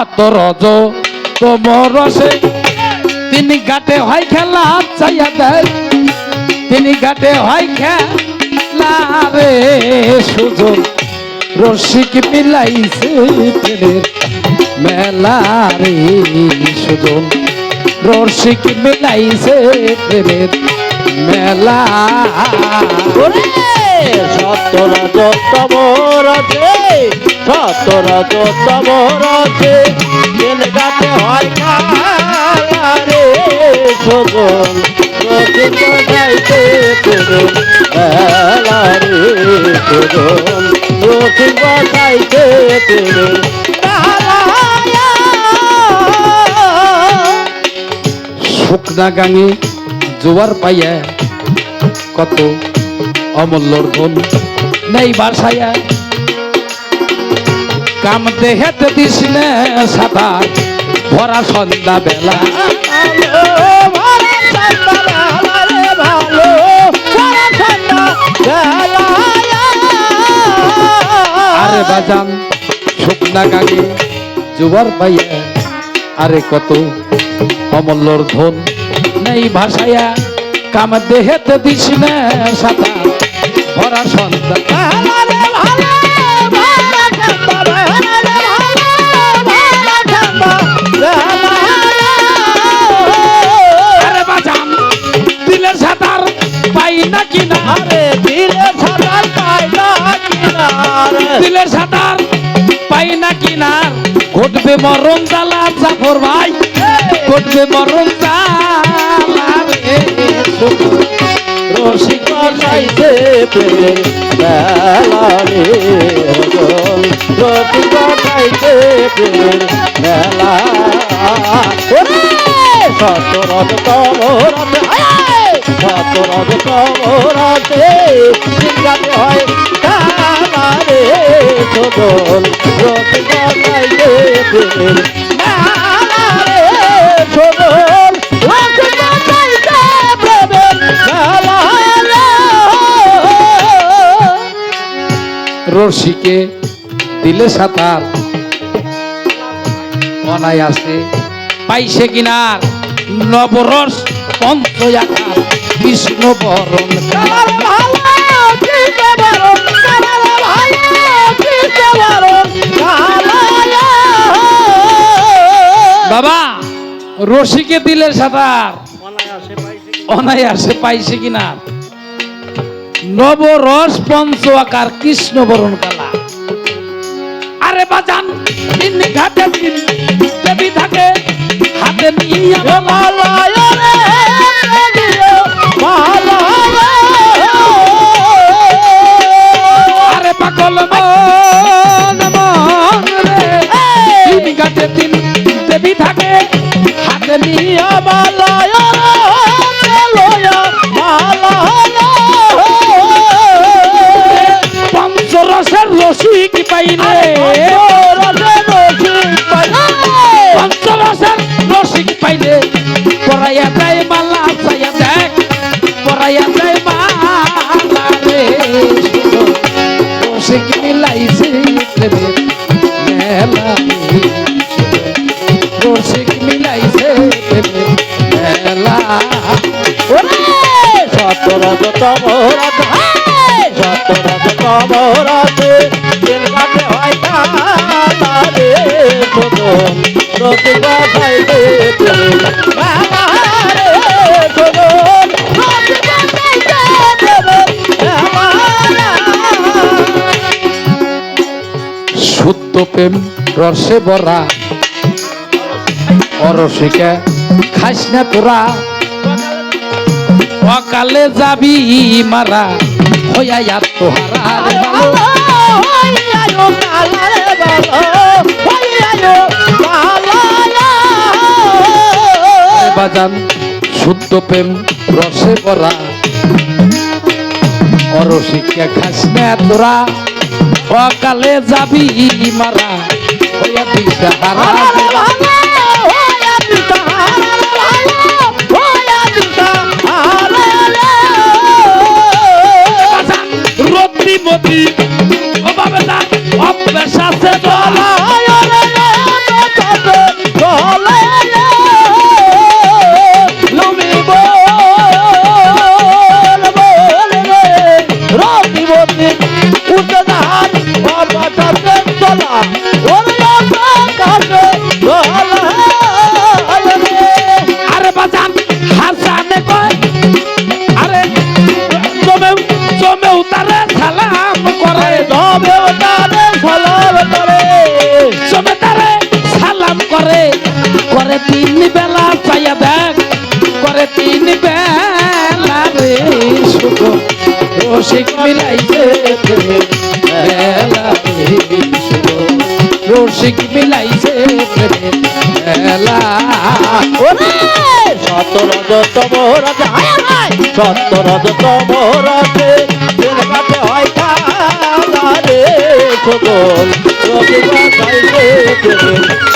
শত রজ তোমার রসে তিনি ঘাটে হয় খেলা চাইয়া দেয় তিনি ঘাটে হয় খেলা রে সুজন রসিক মিলাইছে প্রেমের মেলা রে সুজন রসিক মিলাইছে প্রেমের মেলা সতরা যত মরছে সতরা যত মরছে তেল গাতে হয় রে সজন রসিক গাইতে প্রেমের মেলা রে সজন রসিক গাইতে প্রেমের শুকনা গাঙে জোয়ার পাইয়া কত অমূল্যর ধন নেই বাসায়া কাম দেহেতে দিস না সাদা ভরা সন্ধ্যা বেলা আরে বাজান শুকনা গাঙে জোয়ার পাইয়া আরে কত অমূল্যর ধন নেই ভাসায়া কাম দেহেতে দিস না সাদা ভরা সন্ধ্যা আরে বাজান দিলের সাঁতার পাই না কিনা আরে দিলের সাঁতার পাই না কিনার দিলের সাঁতার পাই না কিনার ঘটবে মরণ জ্বালা জাফর ভাই ঘটবে মরণ জ্বালা রে রসিক গাইতে প্রেমের মেলা রে রসিক গাইতে প্রেমের মেলা সতরজ তমরাতে সতরজ তমরাতে গাতে হয় রে সদল রসিক গাইতে প্রেমের মেলা রে সদল রসিক গাইতে প্রেমের মেলা রসিকে দিলে সাঁতার অনায়াসে পাইছে কিনার নবরস পঞ্চয়াকার কৃষ্ণ বরণ বাবা রসিকে দিলে সাঁতার অনায়াসে পাইছে কিনার নবরস পঞ্চ আকার কৃষ্ণ বরণ কালা আরে বাজান তিন ঘাটে তিন দেবী থাকে হাতে নিয়ে আরে পাগল মন মন রে তিন ঘাটে তিন দেবী থাকে হাতে নিয়ে বালায় পঞ্চরসের রসিক পাইলে পঞ্চরসের রসিক পাইলে পরাইয়া যায় মালা চাইয়া দেখ পরাইয়া যায় মালা রে রসিক মিলাইছে প্রেমের মেলা রসিক মিলাইছে প্রেমের মেলা সতরজ তমরাতে সতরজ তমরাতে তেল গাতে হয় রে সদল রসিক গাইতে প্রেমের মেলা রে সদল রসিক গাইতে প্রেমের মেলা শুদ্ধ প্রেম রসে ভরা অরসিকা খাস না তোরা অকালে যাবি মারা হইয়া তোহারা রে ভালো বাজান শুদ্ধ প্রেম রসে ভরা অরসিকা খাস না তোরা অকালে যাবি মারা হইয়া দিশাহারা রত্রিমতি অভাবে না অভ্যাস আছে আরে তিন বেলা চাইয়া দেখ করে তিন বেলা রে শুভ রসিক মিলাইছে প্রেমের বেলা রে শুভ রসিক মিলাইছে প্রেমের বেলা ওরে সত রজতম রাজা সত রজতম রাজে দিন কাটে হয় কালা রে সকল রবি বাজাইছে